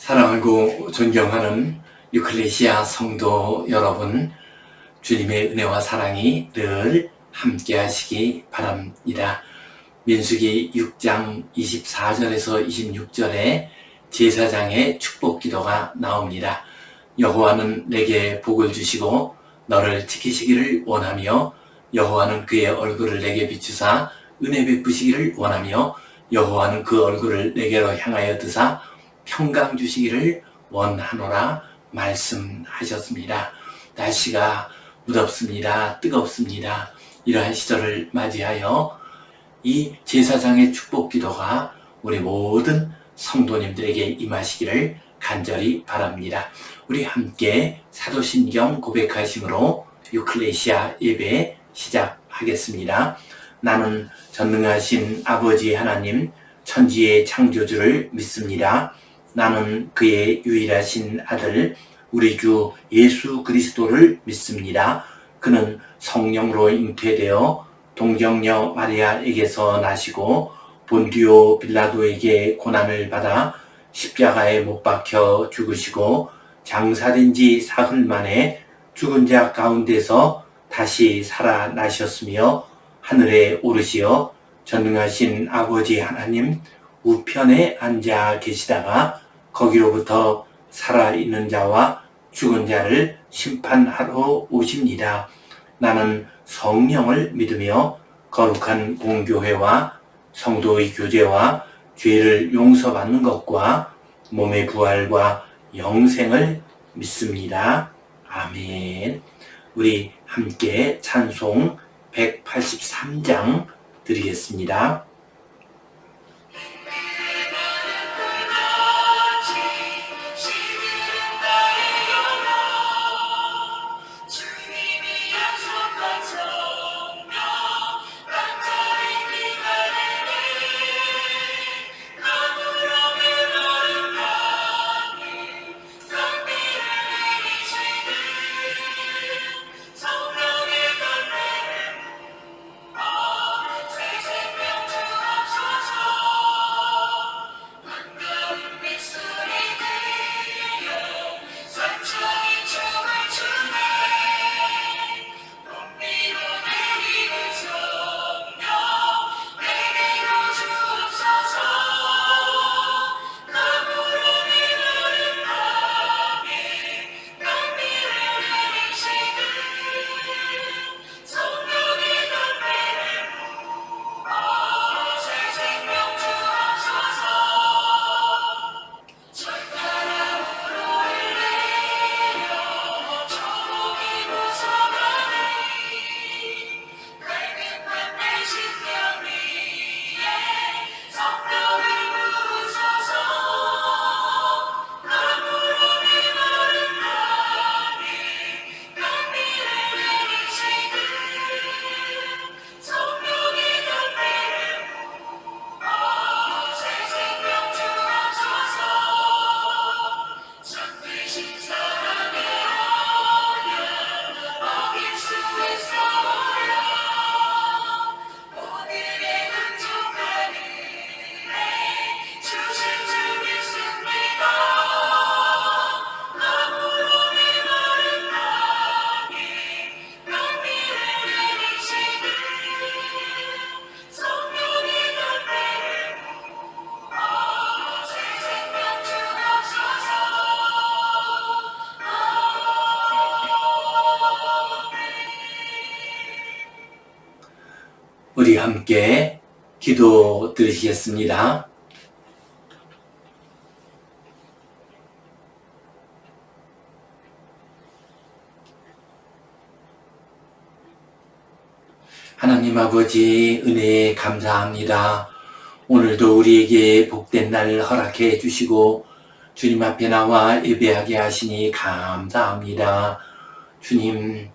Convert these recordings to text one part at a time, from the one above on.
사랑하고 존경하는 유클레시아 성도 여러분, 주님의 은혜와 사랑이 늘 함께 하시기 바랍니다. 민수기 6장 24절에서 26절에 제사장의 축복 기도가 나옵니다. 여호와는 내게 복을 주시고 너를 지키시기를 원하며 여호와는 그의 얼굴을 내게 비추사 은혜 베푸시기를 원하며 여호와는 그 얼굴을 내게로 향하여 드사 평강 주시기를 원하노라 말씀하셨습니다. 날씨가 무덥습니다. 뜨겁습니다. 이러한 시절을 맞이하여 이 제사장의 축복 기도가 우리 모든 성도님들에게 임하시기를 간절히 바랍니다. 우리 함께 사도신경 고백하심으로 유클레시아 예배 시작하겠습니다. 나는 전능하신 아버지 하나님 천지의 창조주를 믿습니다. 나는 그의 유일하신 아들 우리 주 예수 그리스도를 믿습니다. 그는 성령으로 잉태되어 동정녀 마리아에게서 나시고 본디오 빌라도에게 고난을 받아 십자가에 못 박혀 죽으시고 장사된 지 사흘 만에 죽은 자 가운데서 다시 살아나셨으며 하늘에 오르시어 전능하신 아버지 하나님 우편에 앉아 계시다가 거기로부터 살아있는 자와 죽은 자를 심판하러 오십니다. 나는 성령을 믿으며 거룩한 공교회와 성도의 교제와 죄를 용서받는 것과 몸의 부활과 영생을 믿습니다. 아멘. 우리 함께 찬송 183장 드리겠습니다. 우리 함께 기도 드리겠습니다. 하나님 아버지 은혜에 감사합니다. 오늘도 우리에게 복된 날 허락해 주시고 주님 앞에 나와 예배하게 하시니 감사합니다. 주님,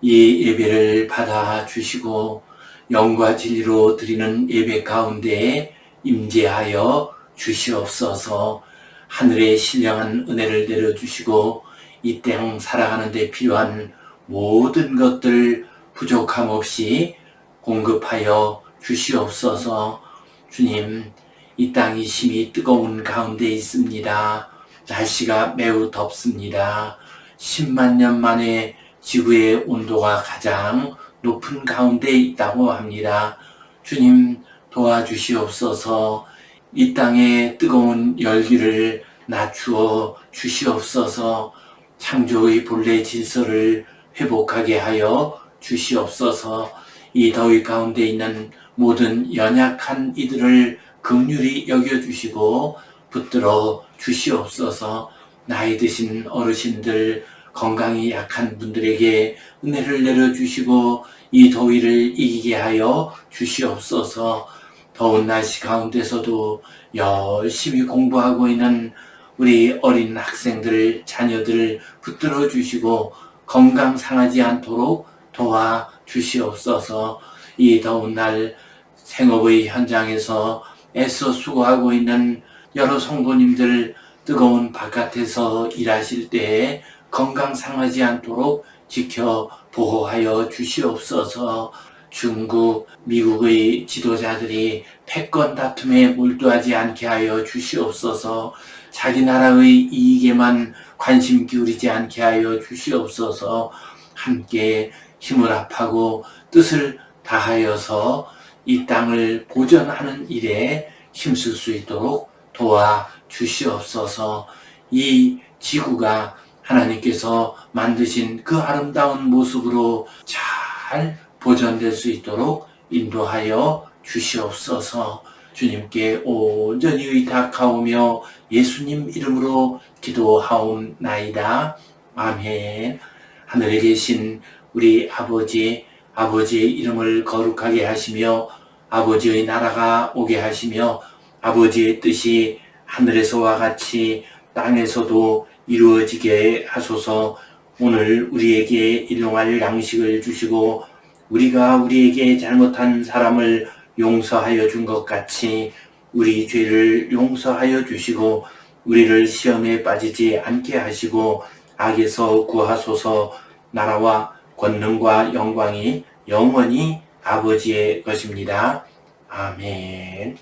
이 예배를 받아 주시고 영과 진리로 드리는 예배 가운데에 임재하여 주시옵소서. 하늘의 신령한 은혜를 내려주시고 이 땅 살아가는 데 필요한 모든 것들 부족함 없이 공급하여 주시옵소서. 주님, 이 땅이 심히 뜨거운 가운데 있습니다. 날씨가 매우 덥습니다. 10만 년 만에 지구의 온도가 가장 높은 가운데 있다고 합니다. 주님 도와주시옵소서. 이 땅의 뜨거운 열기를 낮추어 주시옵소서. 창조의 본래 질서를 회복하게 하여 주시옵소서. 이 더위 가운데 있는 모든 연약한 이들을 긍휼히 여겨주시고 붙들어 주시옵소서. 나이 드신 어르신들, 건강이 약한 분들에게 은혜를 내려주시고 이 더위를 이기게 하여 주시옵소서. 더운 날씨 가운데서도 열심히 공부하고 있는 우리 어린 학생들, 자녀들 붙들어 주시고 건강 상하지 않도록 도와 주시옵소서. 이 더운 날 생업의 현장에서 애써 수고하고 있는 여러 성도님들, 뜨거운 바깥에서 일하실 때에 건강 상하지 않도록 지켜 보호하여 주시옵소서. 중국, 미국의 지도자들이 패권 다툼에 몰두하지 않게 하여 주시옵소서. 자기 나라의 이익에만 관심 기울이지 않게 하여 주시옵소서. 함께 힘을 합하고 뜻을 다하여서 이 땅을 보존하는 일에 힘쓸 수 있도록 도와 주시옵소서. 이 지구가 하나님께서 만드신 그 아름다운 모습으로 잘 보존될 수 있도록 인도하여 주시옵소서. 주님께 온전히 의탁하오며 예수님 이름으로 기도하옵나이다. 아멘. 하늘에 계신 우리 아버지, 아버지의 이름을 거룩하게 하시며 아버지의 나라가 오게 하시며 아버지의 뜻이 하늘에서와 같이 땅에서도 이루어지게 하소서. 오늘 우리에게 일용할 양식을 주시고 우리가 우리에게 잘못한 사람을 용서하여 준 것 같이 우리 죄를 용서하여 주시고 우리를 시험에 빠지지 않게 하시고 악에서 구하소서. 나라와 권능과 영광이 영원히 아버지의 것입니다. 아멘.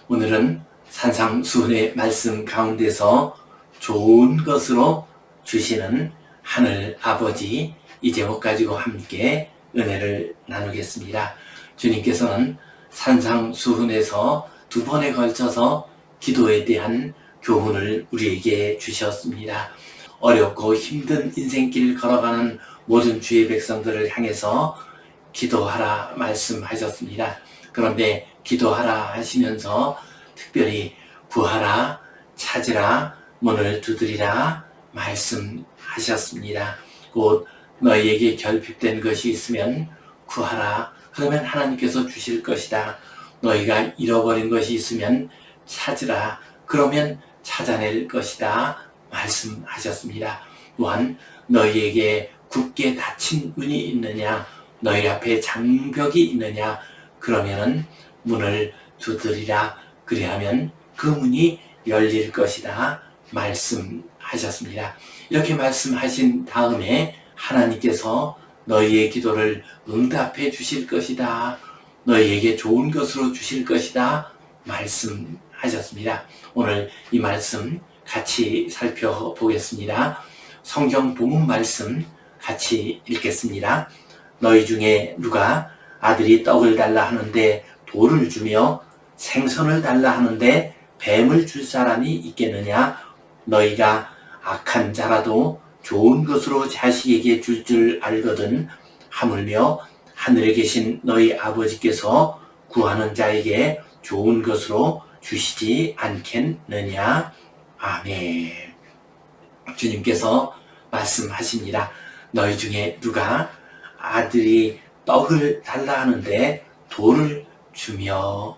오늘은 산상수훈의 말씀 가운데서 좋은 것으로 주시는 하늘 아버지, 이 제목 가지고 함께 은혜를 나누겠습니다. 주님께서는 산상수훈에서 2번에 걸쳐서 기도에 대한 교훈을 우리에게 주셨습니다. 어렵고 힘든 인생길 걸어가는 모든 주의 백성들을 향해서 기도하라 말씀하셨습니다. 그런데 기도하라 하시면서 특별히 구하라, 찾으라, 문을 두드리라 말씀하셨습니다. 곧 너희에게 결핍된 것이 있으면 구하라. 그러면 하나님께서 주실 것이다. 너희가 잃어버린 것이 있으면 찾으라. 그러면 찾아낼 것이다. 말씀하셨습니다. 또한 너희에게 굳게 닫힌 문이 있느냐, 너희 앞에 장벽이 있느냐, 그러면은 문을 두드리라. 그리하면 그 문이 열릴 것이다. 말씀하셨습니다. 이렇게 말씀하신 다음에 하나님께서 너희의 기도를 응답해 주실 것이다. 너희에게 좋은 것으로 주실 것이다. 말씀하셨습니다. 오늘 이 말씀 같이 살펴보겠습니다. 성경 본문 말씀 같이 읽겠습니다. 너희 중에 누가 아들이 떡을 달라 하는데 돌을 주며 생선을 달라 하는데 뱀을 줄 사람이 있겠느냐? 너희가 악한 자라도 좋은 것으로 자식에게 줄 알거든. 하물며 하늘에 계신 너희 아버지께서 구하는 자에게 좋은 것으로 주시지 않겠느냐? 아멘. 주님께서 말씀하십니다. 너희 중에 누가 아들이 떡을 달라 하는데 돌을 주며,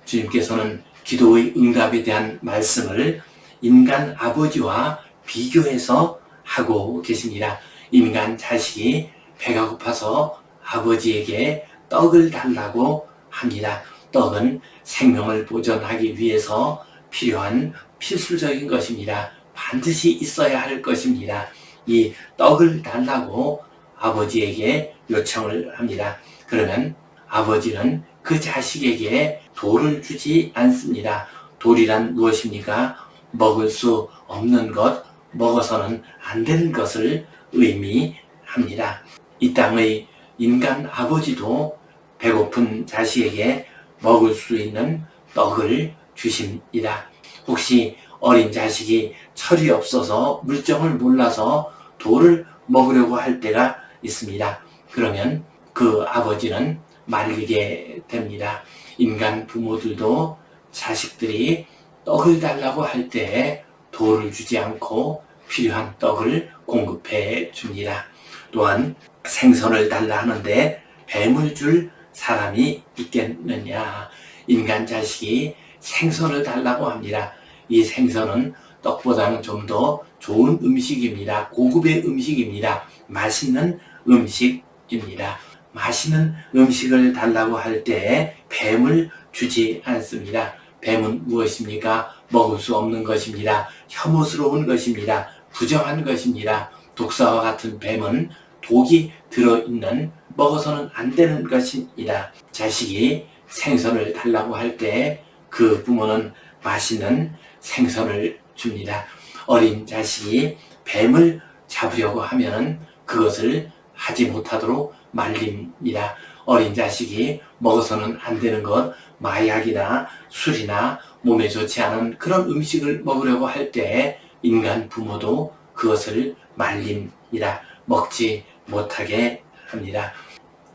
주님께서는 기도의 응답에 대한 말씀을 인간 아버지와 비교해서 하고 계십니다. 인간 자식이 배가 고파서 아버지에게 떡을 달라고 합니다. 떡은 생명을 보존하기 위해서 필요한 필수적인 것입니다. 반드시 있어야 할 것입니다. 이 떡을 달라고 아버지에게 요청을 합니다. 그러면 아버지는 그 자식에게 돌을 주지 않습니다. 돌이란 무엇입니까? 먹을 수 없는 것, 먹어서는 안 되는 것을 의미합니다. 이 땅의 인간 아버지도 배고픈 자식에게 먹을 수 있는 떡을 주십니다. 혹시 어린 자식이 철이 없어서 물정을 몰라서 돌을 먹으려고 할 때가 있습니다. 그러면 그 아버지는 말리게 됩니다. 인간 부모들도 자식들이 떡을 달라고 할 때 돌을 주지 않고 필요한 떡을 공급해 줍니다. 또한 생선을 달라 하는데 뱀을 줄 사람이 있겠느냐. 인간 자식이 생선을 달라고 합니다. 이 생선은 떡보다는 좀 더 좋은 음식입니다. 고급의 음식입니다. 맛있는 음식입니다. 맛있는 음식을 달라고 할 때 뱀을 주지 않습니다. 뱀은 무엇입니까? 먹을 수 없는 것입니다. 혐오스러운 것입니다. 부정한 것입니다. 독사와 같은 뱀은 독이 들어있는 먹어서는 안 되는 것입니다. 자식이 생선을 달라고 할 때 그 부모는 맛있는 생선을 줍니다. 어린 자식이 뱀을 잡으려고 하면 그것을 하지 못하도록 말립니다. 어린 자식이 먹어서는 안 되는 것, 마약이나 술이나 몸에 좋지 않은 그런 음식을 먹으려고 할 때 인간 부모도 그것을 말립니다. 먹지 못하게 합니다.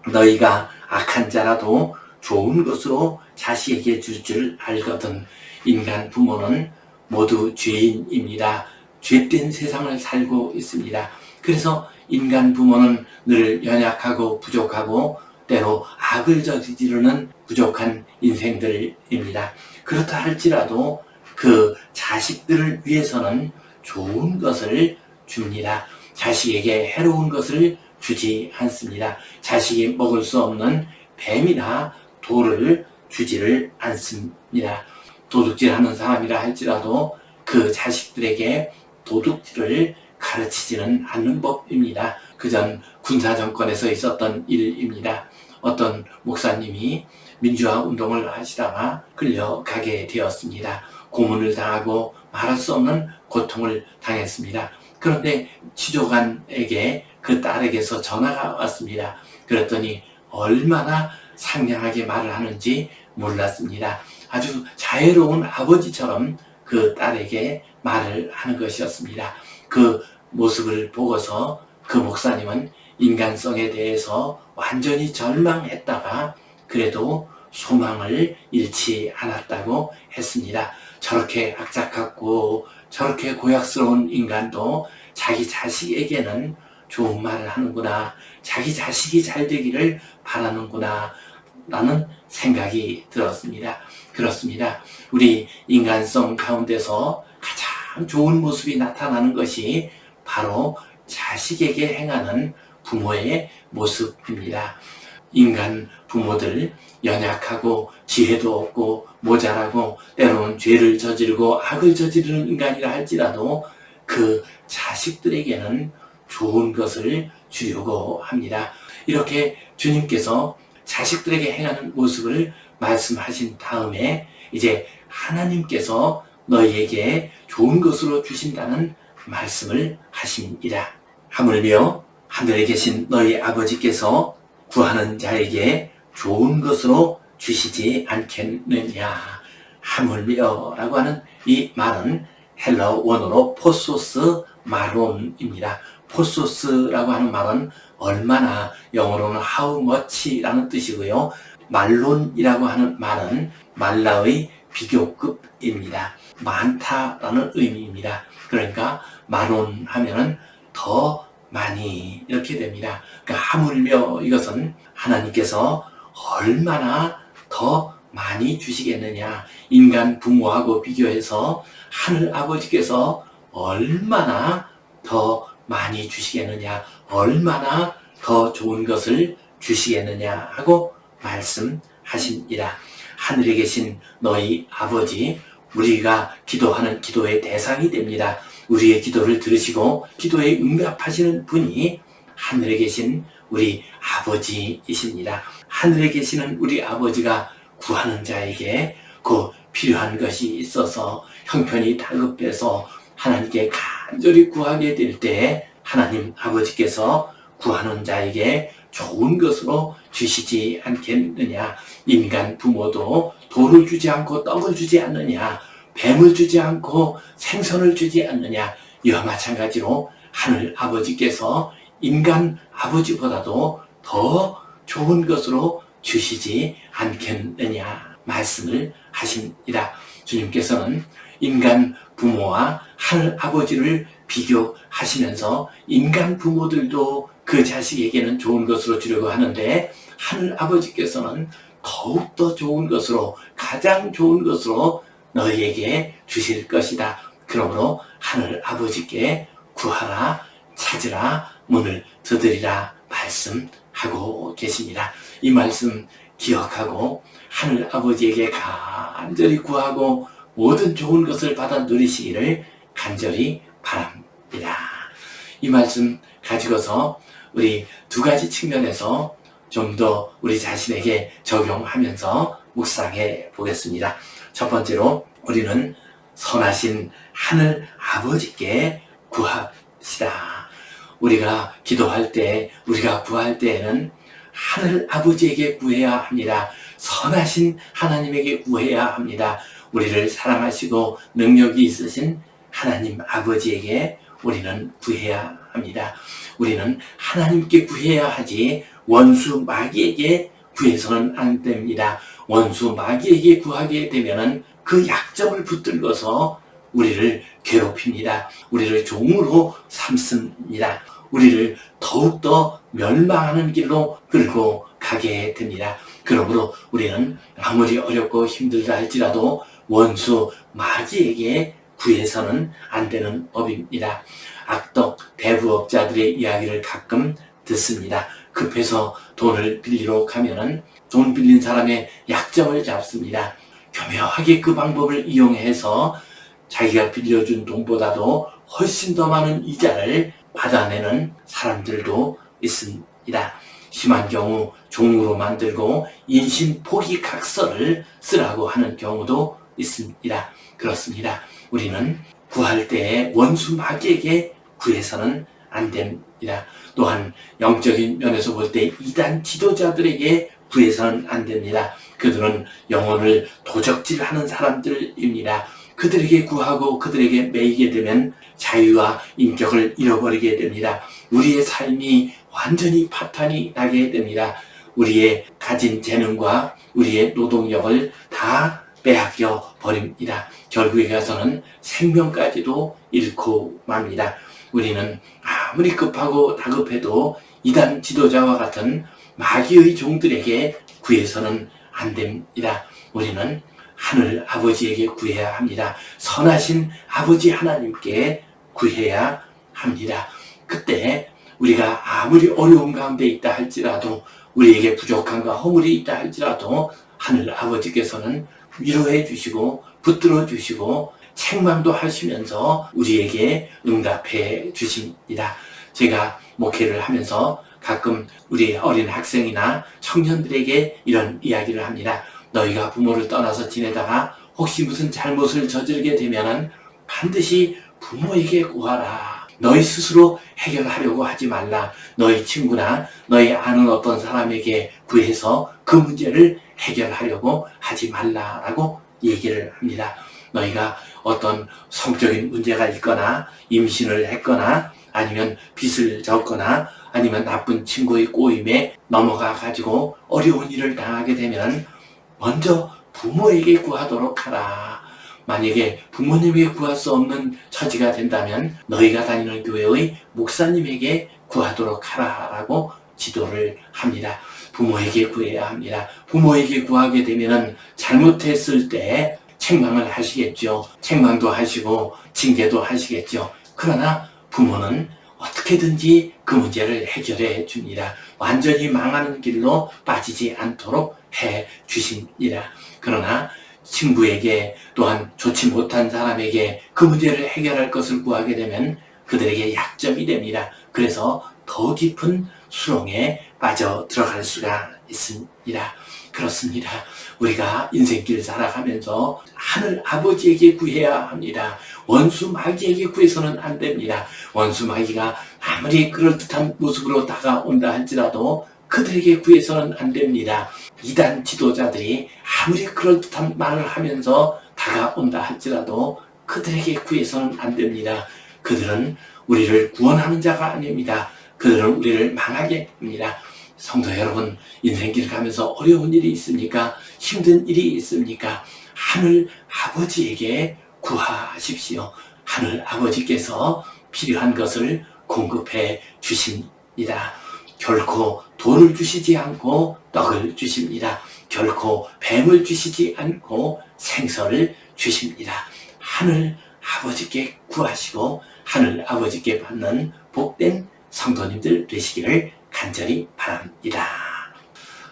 너희가 악한 자라도 좋은 것으로 자식에게 줄 줄 알거든. 인간 부모는 모두 죄인입니다. 죄된 세상을 살고 있습니다. 그래서 인간 부모는 늘 연약하고 부족하고 때로 악을 저지르는 부족한 인생들입니다. 그렇다 할지라도 그 자식들을 위해서는 좋은 것을 줍니다. 자식에게 해로운 것을 주지 않습니다. 자식이 먹을 수 없는 뱀이나 돌을 주지를 않습니다. 도둑질하는 사람이라 할지라도 그 자식들에게 도둑질을 가르치지는 않는 법입니다. 그전 군사정권에서 있었던 일입니다. 어떤 목사님이 민주화 운동을 하시다가 끌려가게 되었습니다. 고문을 당하고 말할 수 없는 고통을 당했습니다. 그런데 취조관에게 그 딸에게서 전화가 왔습니다. 그랬더니 얼마나 상냥하게 말을 하는지 몰랐습니다. 아주 자애로운 아버지처럼 그 딸에게 말을 하는 것이었습니다. 그 모습을 보고서 그 목사님은 인간성에 대해서 완전히 절망했다가 그래도 소망을 잃지 않았다고 했습니다. 저렇게 악착같고 저렇게 고약스러운 인간도 자기 자식에게는 좋은 말을 하는구나, 자기 자식이 잘 되기를 바라는구나 라는 생각이 들었습니다. 그렇습니다. 우리 인간성 가운데서 가장 좋은 모습이 나타나는 것이 바로 자식에게 행하는 부모의 모습입니다. 인간 부모들 연약하고 지혜도 없고 모자라고 때로는 죄를 저지르고 악을 저지르는 인간이라 할지라도 그 자식들에게는 좋은 것을 주려고 합니다. 이렇게 주님께서 자식들에게 행하는 모습을 말씀하신 다음에 이제 하나님께서 너희에게 좋은 것으로 주신다는 말씀을 하십니다. 하물며 하늘에 계신 너희 아버지께서 구하는 자에게 좋은 것으로 주시지 않겠느냐. 하물며 라고 하는 이 말은 헬라어 원어로 포소스 마론입니다. 포소스라고 하는 말은 얼마나, 영어로는 how much라는 뜻이고요. 말론이라고 하는 말은 말라의 비교급입니다. 많다라는 의미입니다. 그러니까 마론 하면은 더 많이 이렇게 됩니다. 그러니까 하물며 이것은 하나님께서 얼마나 더 많이 주시겠느냐. 인간 부모하고 비교해서 하늘 아버지께서 얼마나 더 많이 주시겠느냐, 얼마나 더 좋은 것을 주시겠느냐 하고 말씀하십니다. 하늘에 계신 너희 아버지, 우리가 기도하는 기도의 대상이 됩니다. 우리의 기도를 들으시고 기도에 응답하시는 분이 하늘에 계신 우리 아버지이십니다. 하늘에 계시는 우리 아버지가 구하는 자에게 그 필요한 것이 있어서 형편이 다급해서 하나님께 간절히 구하게 될 때 하나님 아버지께서 구하는 자에게 좋은 것으로 주시지 않겠느냐. 인간 부모도 돌을 주지 않고 떡을 주지 않느냐. 뱀을 주지 않고 생선을 주지 않느냐. 이와 마찬가지로 하늘 아버지께서 인간 아버지보다도 더 좋은 것으로 주시지 않겠느냐 말씀을 하십니다. 주님께서는 인간 부모와 하늘 아버지를 비교하시면서 인간 부모들도 그 자식에게는 좋은 것으로 주려고 하는데 하늘 아버지께서는 더욱더 좋은 것으로, 가장 좋은 것으로 너희에게 주실 것이다. 그러므로 하늘 아버지께 구하라, 찾으라, 문을 두드리라 말씀하고 계십니다. 이 말씀 기억하고 하늘 아버지에게 간절히 구하고 모든 좋은 것을 받아 누리시기를 간절히 바랍니다. 이 말씀 가지고서 우리 두 가지 측면에서 좀 더 우리 자신에게 적용하면서 묵상해 보겠습니다. 첫 번째로 우리는 선하신 하늘 아버지께 구합시다. 우리가 기도할 때, 우리가 구할 때에는 하늘 아버지에게 구해야 합니다. 선하신 하나님에게 구해야 합니다. 우리를 사랑하시고 능력이 있으신 하나님 아버지에게 우리는 구해야 합니다. 우리는 하나님께 구해야 하지 원수 마귀에게 구해서는 안 됩니다. 원수 마귀에게 구하게 되면은 그 약점을 붙들고서 우리를 괴롭힙니다. 우리를 종으로 삼습니다. 우리를 더욱더 멸망하는 길로 끌고 가게 됩니다. 그러므로 우리는 아무리 어렵고 힘들다 할지라도 원수 마귀에게 구해서는 안 되는 법입니다. 악덕 대부업자들의 이야기를 가끔 듣습니다. 급해서 돈을 빌리러 가면은 돈 빌린 사람의 약점을 잡습니다. 교묘하게 그 방법을 이용해서 자기가 빌려준 돈보다도 훨씬 더 많은 이자를 받아내는 사람들도 있습니다. 심한 경우 종으로 만들고 인신 포기 각서를 쓰라고 하는 경우도 있습니다. 그렇습니다. 우리는 구할 때에 원수 마귀에게 구해서는 안 됩니다. 또한 영적인 면에서 볼 때 이단 지도자들에게 구해서는 안 됩니다. 그들은 영혼을 도적질하는 사람들입니다. 그들에게 구하고 그들에게 매이게 되면 자유와 인격을 잃어버리게 됩니다. 우리의 삶이 완전히 파탄이 나게 됩니다. 우리의 가진 재능과 우리의 노동력을 다 빼앗겨 버립니다. 결국에 가서는 생명까지도 잃고 맙니다. 우리는 아무리 급하고 다급해도 이단 지도자와 같은 마귀의 종들에게 구해서는 안 됩니다. 우리는 하늘 아버지에게 구해야 합니다. 선하신 아버지 하나님께 구해야 합니다. 그때 우리가 아무리 어려움 가운데 있다 할지라도, 우리에게 부족함과 허물이 있다 할지라도 하늘 아버지께서는 위로해 주시고 붙들어 주시고 책망도 하시면서 우리에게 응답해 주십니다. 제가 목회를 하면서 가끔 우리 어린 학생이나 청년들에게 이런 이야기를 합니다. 너희가 부모를 떠나서 지내다가 혹시 무슨 잘못을 저지르게 되면은 반드시 부모에게 구하라. 너희 스스로 해결하려고 하지 말라. 너희 친구나 너희 아는 어떤 사람에게 구해서 그 문제를 해결하려고 하지 말라라고 얘기를 합니다. 너희가 어떤 성적인 문제가 있거나 임신을 했거나 아니면 빚을 졌거나 아니면 나쁜 친구의 꼬임에 넘어가 가지고 어려운 일을 당하게 되면 먼저 부모에게 구하도록 하라. 만약에 부모님에게 구할 수 없는 처지가 된다면 너희가 다니는 교회의 목사님에게 구하도록 하라라고 지도를 합니다. 부모에게 구해야 합니다. 부모에게 구하게 되면은 잘못했을 때 책망을 하시겠죠. 책망도 하시고 징계도 하시겠죠. 그러나 부모는 어떻게든지 그 문제를 해결해 줍니다. 완전히 망하는 길로 빠지지 않도록 해 주십니다. 그러나 친구에게 또한 좋지 못한 사람에게 그 문제를 해결할 것을 구하게 되면 그들에게 약점이 됩니다. 그래서 더 깊은 수렁에 빠져 들어갈 수가 있습니다. 그렇습니다. 우리가 인생길 살아가면서 하늘 아버지에게 구해야 합니다. 원수 마귀에게 구해서는 안 됩니다. 원수 마귀가 아무리 그럴듯한 모습으로 다가온다 할지라도 그들에게 구해서는 안 됩니다. 이단 지도자들이 아무리 그럴듯한 말을 하면서 다가온다 할지라도 그들에게 구해서는 안 됩니다. 그들은 우리를 구원하는 자가 아닙니다. 그들은 우리를 망하게 합니다. 성도 여러분, 인생길 가면서 어려운 일이 있습니까? 힘든 일이 있습니까? 하늘 아버지에게 구하십시오. 하늘 아버지께서 필요한 것을 공급해 주십니다. 결코 돈을 주시지 않고 떡을 주십니다. 결코 뱀을 주시지 않고 생선을 주십니다. 하늘 아버지께 구하시고 하늘 아버지께 받는 복된 성도님들 되시기를 간절히 바랍니다.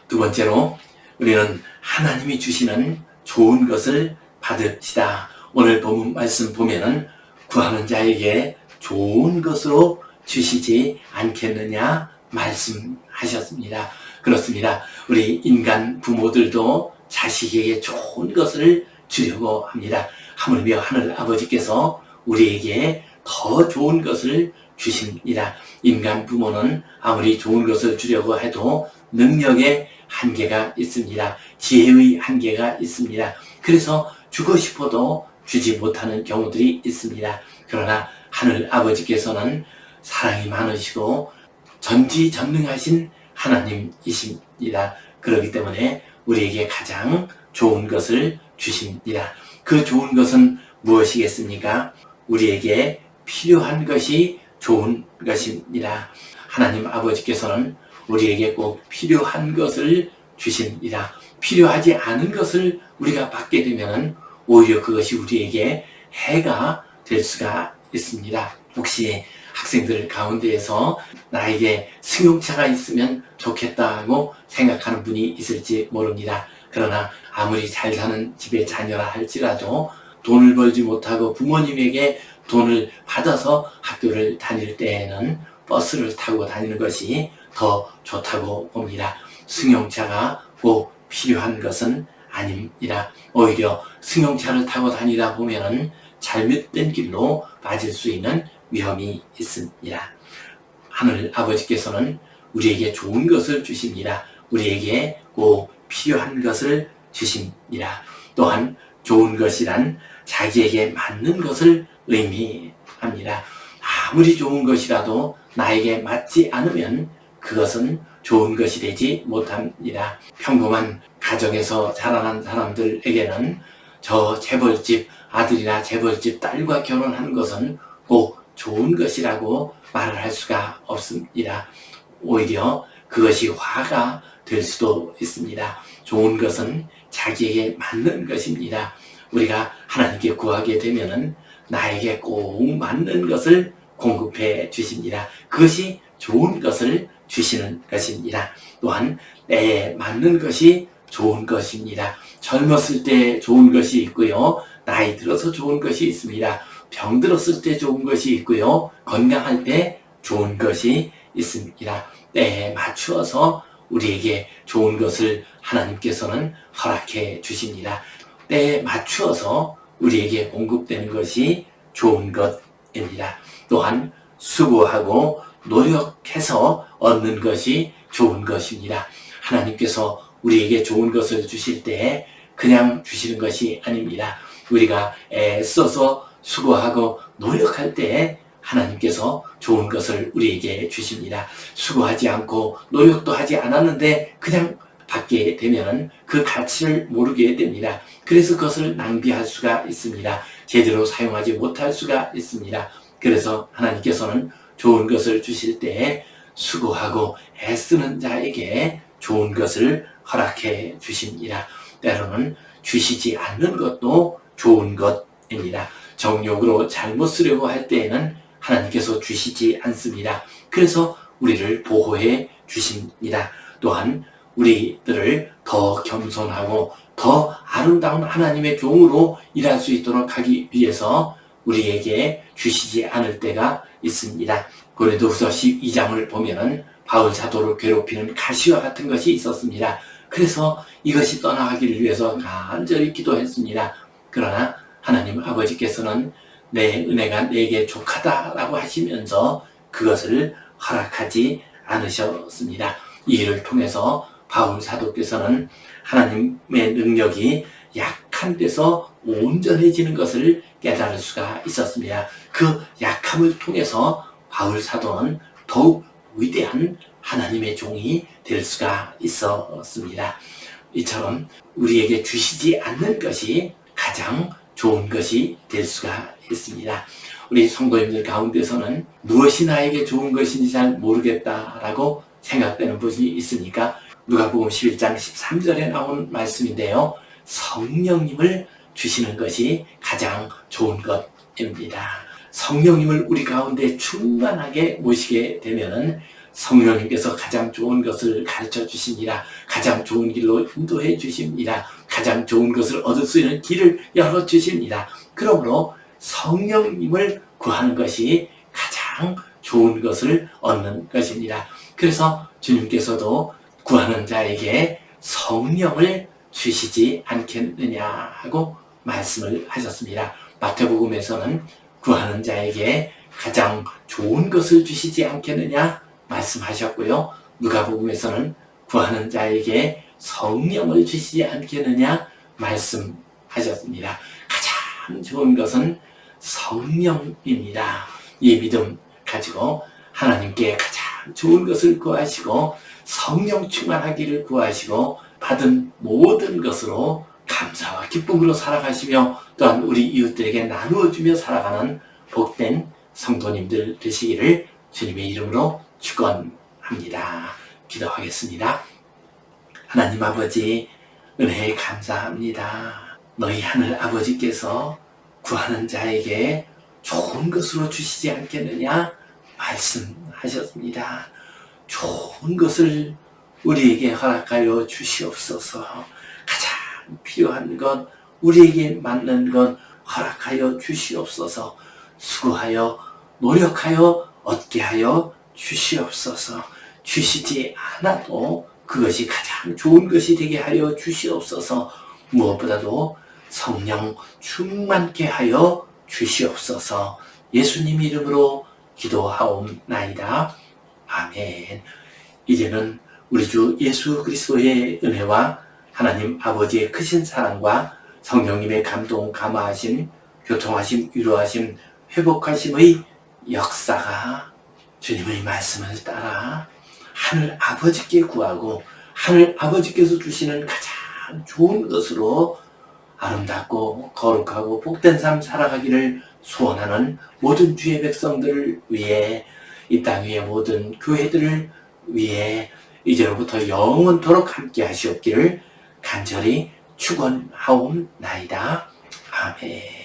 두 번째로 우리는 하나님이 주시는 좋은 것을 받읍시다. 오늘 본문 말씀 보면은 구하는 자에게 좋은 것으로 주시지 않겠느냐 말씀하셨습니다. 그렇습니다. 우리 인간 부모들도 자식에게 좋은 것을 주려고 합니다. 하물며 하늘 아버지께서 우리에게 더 좋은 것을 주십니다. 인간 부모는 아무리 좋은 것을 주려고 해도 능력의 한계가 있습니다. 지혜의 한계가 있습니다. 그래서 주고 싶어도 주지 못하는 경우들이 있습니다. 그러나 하늘 아버지께서는 사랑이 많으시고 전지전능하신 하나님이십니다. 그렇기 때문에 우리에게 가장 좋은 것을 주십니다. 그 좋은 것은 무엇이겠습니까? 우리에게 필요한 것이 좋은 것입니다. 하나님 아버지께서는 우리에게 꼭 필요한 것을 주십니다. 필요하지 않은 것을 우리가 받게 되면 오히려 그것이 우리에게 해가 될 수가 있습니다. 혹시 학생들 가운데에서 나에게 승용차가 있으면 좋겠다고 생각하는 분이 있을지 모릅니다. 그러나 아무리 잘 사는 집의 자녀라 할지라도 돈을 벌지 못하고 부모님에게 돈을 받아서 학교를 다닐 때에는 버스를 타고 다니는 것이 더 좋다고 봅니다. 승용차가 꼭 필요한 것은 아닙니다. 오히려 승용차를 타고 다니다 보면은 잘못된 길로 빠질 수 있는 위험이 있습니다. 하늘 아버지께서는 우리에게 좋은 것을 주십니다. 우리에게 꼭 필요한 것을 주십니다. 또한 좋은 것이란 자기에게 맞는 것을 의미합니다. 아무리 좋은 것이라도 나에게 맞지 않으면 그것은 좋은 것이 되지 못합니다. 평범한 가정에서 자라난 사람들에게는 저 재벌집 아들이나 재벌집 딸과 결혼하는 것은 꼭 좋은 것이라고 말을 할 수가 없습니다. 오히려 그것이 화가 될 수도 있습니다. 좋은 것은 자기에게 맞는 것입니다. 우리가 하나님께 구하게 되면은 나에게 꼭 맞는 것을 공급해 주십니다. 그것이 좋은 것을 주시는 것입니다. 또한 때에 맞는 것이 좋은 것입니다. 젊었을 때 좋은 것이 있고요. 나이 들어서 좋은 것이 있습니다. 병 들었을 때 좋은 것이 있고요. 건강할 때 좋은 것이 있습니다. 때에 맞추어서 우리에게 좋은 것을 하나님께서는 허락해 주십니다. 때에 맞추어서 우리에게 공급되는 것이 좋은 것입니다. 또한 수고하고 노력해서 얻는 것이 좋은 것입니다. 하나님께서 우리에게 좋은 것을 주실 때 그냥 주시는 것이 아닙니다. 우리가 애써서 수고하고 노력할 때 하나님께서 좋은 것을 우리에게 주십니다. 수고하지 않고 노력도 하지 않았는데 그냥 받게 되면 그 가치를 모르게 됩니다. 그래서 그것을 낭비할 수가 있습니다. 제대로 사용하지 못할 수가 있습니다. 그래서 하나님께서는 좋은 것을 주실 때 수고하고 애쓰는 자에게 좋은 것을 허락해 주십니다. 때로는 주시지 않는 것도 좋은 것입니다. 정욕으로 잘못 쓰려고 할 때에는 하나님께서 주시지 않습니다. 그래서 우리를 보호해 주십니다. 또한 우리들을 더 겸손하고 더 아름다운 하나님의 종으로 일할 수 있도록 하기 위해서 우리에게 주시지 않을 때가 있습니다. 고린도후서 12장을 보면은 바울 사도를 괴롭히는 가시와 같은 것이 있었습니다. 그래서 이것이 떠나가기를 위해서 간절히 기도했습니다. 그러나 하나님 아버지께서는 내 은혜가 내게 족하다라고 하시면서 그것을 허락하지 않으셨습니다. 이 일을 통해서 바울 사도께서는 하나님의 능력이 약한 데서 온전해지는 것을 깨달을 수가 있었습니다. 그 약함을 통해서 바울 사도는 더욱 위대한 하나님의 종이 될 수가 있었습니다. 이처럼 우리에게 주시지 않는 것이 가장 좋은 것이 될 수가 있습니다. 우리 성도님들 가운데서는 무엇이 나에게 좋은 것인지 잘 모르겠다라고 생각되는 분이 있으니까 누가복음 11장 13절에 나온 말씀인데요. 성령님을 주시는 것이 가장 좋은 것입니다. 성령님을 우리 가운데 충만하게 모시게 되면은 성령님께서 가장 좋은 것을 가르쳐 주십니다. 가장 좋은 길로 인도해 주십니다. 가장 좋은 것을 얻을 수 있는 길을 열어 주십니다. 그러므로 성령님을 구하는 것이 가장 좋은 것을 얻는 것입니다. 그래서 주님께서도 구하는 자에게 성령을 주시지 않겠느냐 하고 말씀을 하셨습니다. 마태복음에서는 구하는 자에게 가장 좋은 것을 주시지 않겠느냐 말씀하셨고요. 누가복음에서는 구하는 자에게 성령을 주시지 않겠느냐 말씀하셨습니다. 가장 좋은 것은 성령입니다. 이 믿음 가지고 하나님께 가장 좋은 것을 구하시고 성령 충만하기를 구하시고 받은 모든 것으로 감사와 기쁨으로 살아가시며 또한 우리 이웃들에게 나누어주며 살아가는 복된 성도님들 되시기를 주님의 이름으로 축원합니다. 기도하겠습니다. 하나님 아버지 은혜에 감사합니다. 너희 하늘 아버지께서 구하는 자에게 좋은 것으로 주시지 않겠느냐 말씀하셨습니다. 좋은 것을 우리에게 허락하여 주시옵소서. 가장 필요한 것, 우리에게 맞는 것 허락하여 주시옵소서. 수고하여 노력하여 얻게 하여 주시옵소서. 주시지 않아도 그것이 가장 좋은 것이 되게 하여 주시옵소서. 무엇보다도 성령 충만케 하여 주시옵소서. 예수님 이름으로 기도하옵나이다. 아멘. 이제는 우리 주 예수 그리스도의 은혜와 하나님 아버지의 크신 사랑과 성령님의 감동, 감화하심, 교통하심, 위로하심, 회복하심의 역사가 주님의 말씀을 따라 하늘 아버지께 구하고 하늘 아버지께서 주시는 가장 좋은 것으로 아름답고 거룩하고 복된 삶 살아가기를 소원하는 모든 주의 백성들을 위해 이 땅 위의 모든 교회들을 위해 이제로부터 영원토록 함께 하시옵기를 간절히 축원하옵나이다. 아멘.